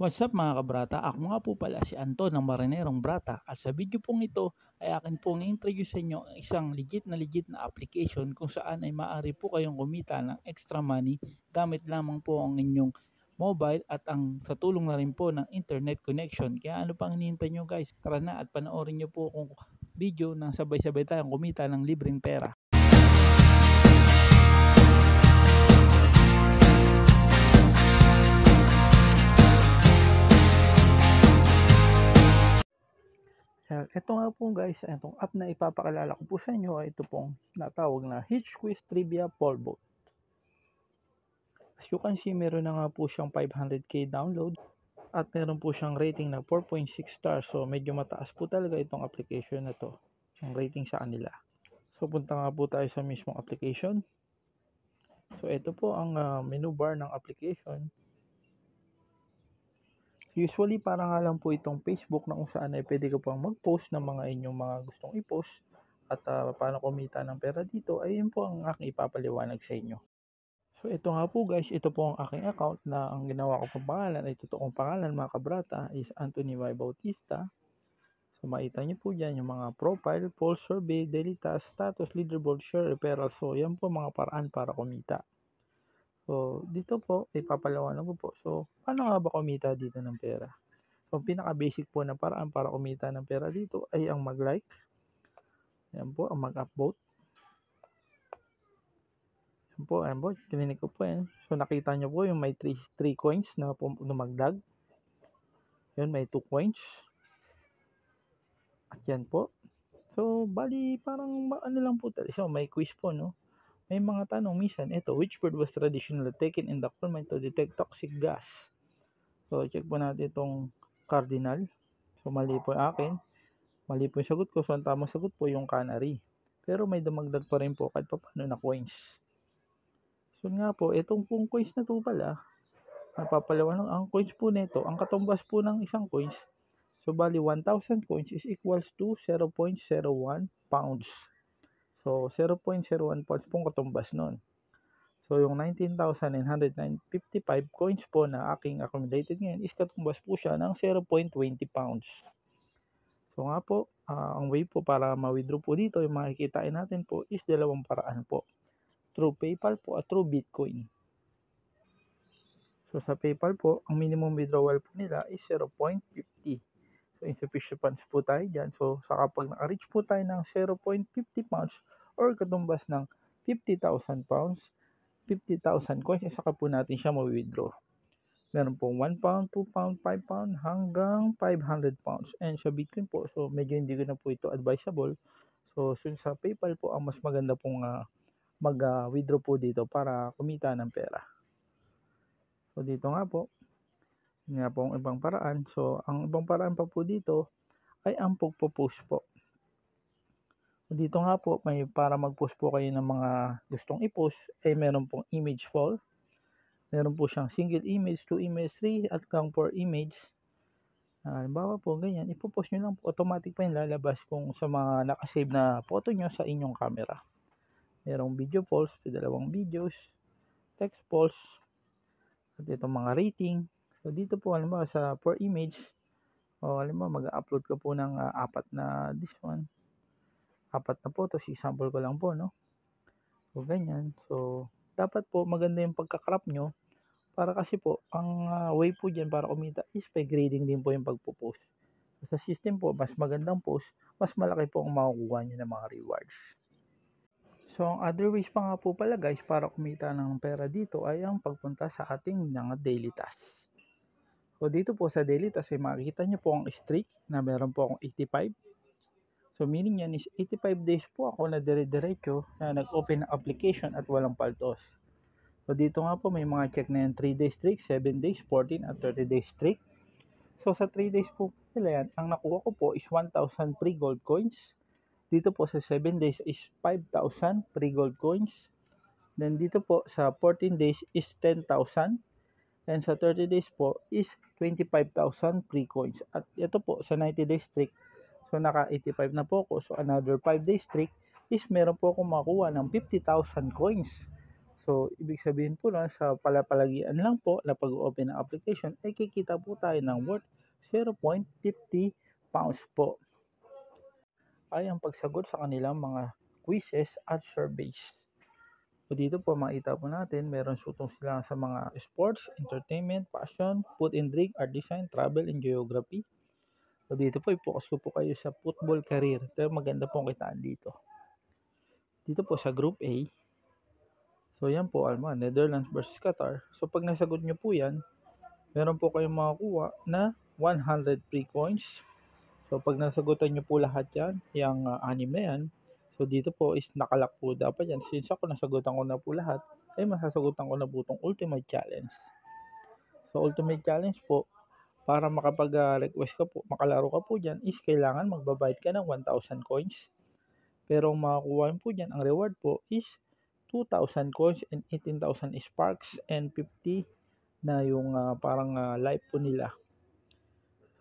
What's up mga kabrata? Ako nga po pala si Anton ng Marinerong Brata at sa video pong ito ay akin pong i-introduce sa inyo ang isang legit na application kung saan ay maaari po kayong kumita ng extra money gamit lamang po ang inyong mobile at ang sa tulong na rin po ng internet connection. Kaya ano pang hinihintay nyo guys? Tara na at panoorin nyo po kung video na sabay-sabay tayong kumita ng libreng pera. Ito nga po guys, itong app na ipapakilala ko po sa inyo ay ito pong natawag na Hitch Quiz Trivia Polvo. As you can see, meron na nga po siyang 500k download at meron po siyang rating na 4.6 stars. So medyo mataas po talaga itong application na to, yung rating sa kanila. So punta nga po tayo sa mismong application. So ito po ang menu bar ng application. Usually para nga lang po itong Facebook na kung saan ay pwede ka pang mag-post ng mga inyong mga gustong i-post at paano kumita ng pera dito, ay yun po ang aking ipapaliwanag sa inyo. So ito nga po guys, ito po ang aking account na ang ginawa ko pang pangalan ay totoong pangalan mga kabrata is Anthony Y. Bautista. So makita nyo po dyan yung mga profile, pulse survey, daily task, status, leaderboard, share, referral. So yan po mga paraan para kumita. So, dito po, ipapaliwanag ko po. So, paano nga ba kumita dito ng pera? So, pinaka-basic po na paraan para kumita ng pera dito ay ang mag-like. Ayan po, ang mag-upvote. Ayan po, tininig ko po yan. So, nakita nyo po yung may 3 coins na dumagdag. Yun, may 2 coins. At yan po. So, bali, parang ano lang po talaga. So, may quiz po, no? May mga tanong minsan, ito, which bird was traditionally taken in the coal mine to detect toxic gas? So, check po natin itong cardinal. So, mali po akin. Mali po yung sagot ko. So, ang tamang sagot po yung canary. Pero may dumagdag pa rin po kahit pa paano na coins. So, nga po, itong pong coins na to pala, napapaliwanag, ang coins po nito, ang katumbas po ng isang coins, so, bali 1,000 coins is equals to 0.01 pounds. So, 0.01 pounds pong katumbas nun. So, yung 19,955 coins po na aking accumulated ngayon is katumbas po siya ng 0.20 pounds. So, nga po, ang way po para ma-withdraw po dito, yung makikitain natin po is dalawang paraan po. Through PayPal po at through Bitcoin. So, sa PayPal po, ang minimum withdrawal po nila is 0.50. So, insufficient funds po tayo dyan. So, sa kapag naka-reach po tayo ng 0.50 pounds or katumbas ng 50,000 pounds, 50,000 coins, saka po natin siya ma-withdraw. Meron pong 1 pound, 2 pound, 5 pound, hanggang 500 pounds. And sa Bitcoin po, so medyo hindi ko na po ito advisable. So, sa PayPal po, ang mas maganda pong mag-withdraw po dito para kumita ng pera. So, dito nga po, nga po ang ibang paraan. So, ang ibang paraan pa po dito ay ang pagpo-post po. Dito nga po, may para mag-post po kayo ng mga gustong i-post, ay meron pong image fall. Meron po siyang single image, 2 image, 3 at hanggang 4 image. Halimbawa po, ganyan, ipopost nyo lang po, automatic pa yung lalabas kung sa mga nakasave na photo nyo sa inyong camera. Merong video polls, dalawang videos, text polls, at itong mga rating. So, dito po, halimbawa sa 4 image, o halimbawa mag-upload ka po ng 4 na this one. 4 na photos, example ko lang po, no? So, ganyan. So, dapat po maganda yung pagka-crop nyo para kasi po, ang way po dyan para kumita is by grading din po yung pagpo-post. So, sa system po, mas magandang post, mas malaki po ang makukuha nyo ng mga rewards. So, ang other ways pa nga po pala guys para kumita ng pera dito ay ang pagpunta sa ating mga daily tasks. So, dito po sa daily tasks ay makikita nyo po ang streak na meron po akong 85. So, meaning yan is 85 days po ako na dire-diretso na nag-open ng application at walang paltos. So, dito nga po may mga check na yan 3 days streak, 7 days, 14 at 30 days streak. So, sa 3 days po nila yan, ang nakuha ko po is 1,000 free gold coins. Dito po sa 7 days is 5,000 free gold coins. Then dito po sa 14 days is 10,000. And sa 30 days po is 25,000 free coins. At ito po sa 90 days streak, so naka 85 na po ako. So another 5 days streak is meron po akong makuha ng 50,000 coins. So, ibig sabihin po na sa palapalagian lang po na pag-open ng application ay kikita po tayo ng worth 0.50 pounds po ay ang pagsagot sa kanilang mga quizzes at surveys. So dito po makita po natin meron sutong sila sa mga sports, entertainment, fashion, food and drink, art design, travel and geography. So dito po i-focus ko po kayo sa football career. Pero maganda po ang kitaan dito. Dito po sa Group A, so yan po Netherlands versus Qatar. So pag nasagot nyo po yan, meron po kayong makakuha na 100 free coins. So pag nasagutan nyo po lahat yan, yung anim na yan, so dito po is nakalak po dapat yan. Since ako nasagutan ko na po lahat, ay masasagutan ko na po itong Ultimate Challenge. So Ultimate Challenge po, para makapag-request ka po, makalaro ka po dyan, is kailangan magbabayad ka ng 1,000 coins. Pero ang makakuha po dyan, ang reward po is 2,000 coins and 18,000 sparks and 50 na yung parang life po nila.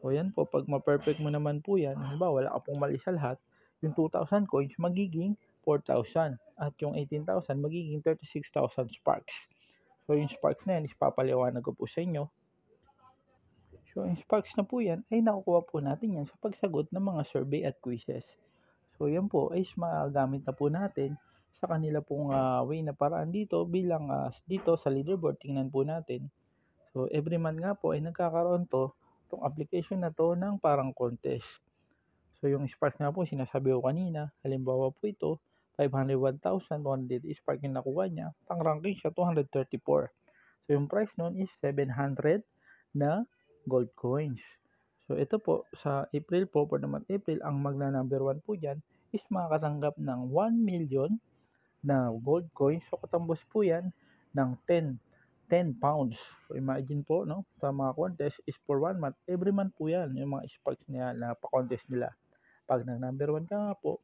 So yan po, pag ma-perfect mo naman po yan, halimbawa wala ka pong mali sa lahat, yung 2,000 coins magiging 4,000 at yung 18,000 magiging 36,000 sparks. So yung sparks na yan is papaliwanag ko po sa inyo. So yung sparks na po yan ay nakukuha po natin yan sa pagsagot ng mga survey at quizzes. So yan po ay magamit na po natin sa kanila pong way na paraan dito bilang dito sa leaderboard. Tingnan po natin. So every month nga po ay nagkakaroon itong application na to ng parang contest. So yung spark nga po sinasabi ko kanina, halimbawa po ito 501,200 spark yung nakuha niya, pang ranking siya 234. So yung price nun is 700 na gold coins. So ito po sa April po, for the month April, ang magna number 1 po dyan is makakatanggap ng 1 million na gold coins. So katambos po yan ng 10 pounds. So imagine po, no, sa mga contest is for 1 month. Every month po yan, yung mga sparks niya na pa-contest nila. Pag nag-number 1 ka nga po,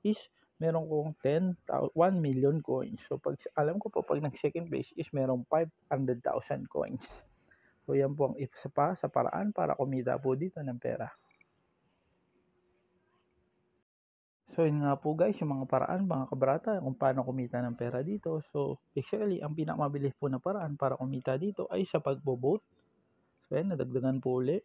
is meron kong 1 million coins. So pag alam ko po, pag nag-second place is meron 500,000 coins. So yan po ang isa pa sa paraan para kumita po dito ng pera. So yun nga po guys, yung mga paraan mga kabrata kung paano kumita ng pera dito. So actually, ang pinakamabilis po na paraan para kumita dito ay sa pagbo-vote. So yan, nadagdagan po uli.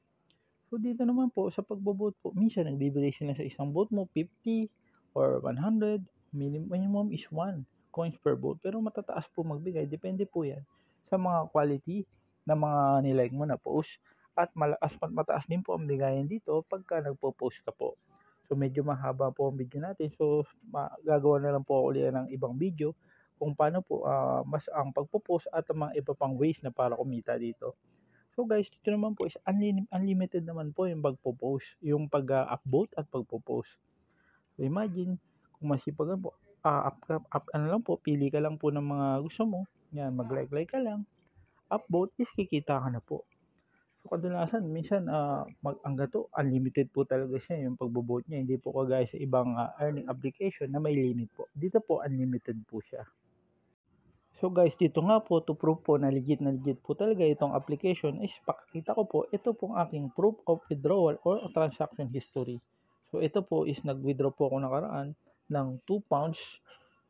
So dito naman po sa pagbo-vote po, minsan nagbibigay sila sa isang vote mo 50 or 100, minimum is 1 coins per vote. Pero matataas po magbigay, depende po yan sa mga quality na mga nilike mo na post. At mataas din po ang bigayan dito pagka nagpo-post ka po. So medyo mahaba po ang video natin. So gagawa na lang po ulit ng ibang video kung paano po mas ang pagpo-post at ang mga iba pang ways na para kumita dito. So guys, dito naman po is unlimited naman po yung pagpo-post, yung pag-upvote at pagpo-post. So imagine kung masipag po, ano lang po, pili ka lang po ng mga gusto mo. Yan, mag-like ka lang. Upvote is kikita ka na po. So kadalasan minsan hanggang to unlimited po talaga siya yung pagbo-vote niya. Hindi po kagaya sa ibang earning application na may limit po. Dito po unlimited po siya. So guys, dito nga po to prove po na legit po talaga itong application is pakita ko po ito pong aking proof of withdrawal or transaction history. So ito po is nag-withdraw po ako nakaraan ng 2 pounds.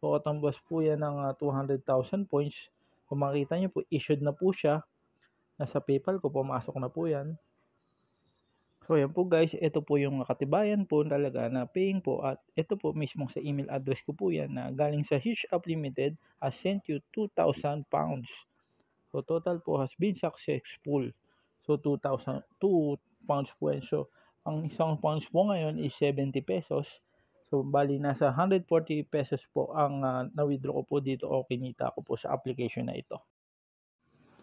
So katambas po yan ng 200,000 points. Kung makita nyo po, issued na po siya. Nasa PayPal ko, pumasok na po yan. So yan po guys, ito po yung katibayan po talaga na paying po at ito po mismo sa email address ko po yan na galing sa Huge Up Limited has sent you 2,000 pounds. So total po has been successful. So 2,000, 2 pounds po yan. So ang isang pounds po ngayon is 70 pesos. So bali nasa 140 pesos po ang na-withdraw ko po dito o kinita ko po sa application na ito.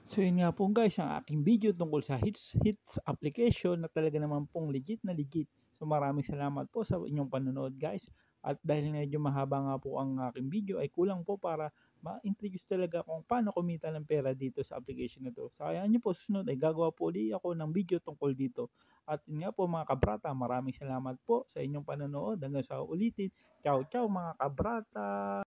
So yun nga po guys ang aking video tungkol sa Hits application na talaga naman pong legit na legit. So maraming salamat po sa inyong panonood guys. At dahil medyo mahaba nga po ang aking video ay kulang po para ma-introduce talaga kung paano kumita ng pera dito sa application na to. So kaya nyo po susunod ay gagawa po ulit ako ng video tungkol dito. At yun nga po mga kabrata, maraming salamat po sa inyong panonood. Hanggang sa ulitin. Ciao ciao mga kabrata!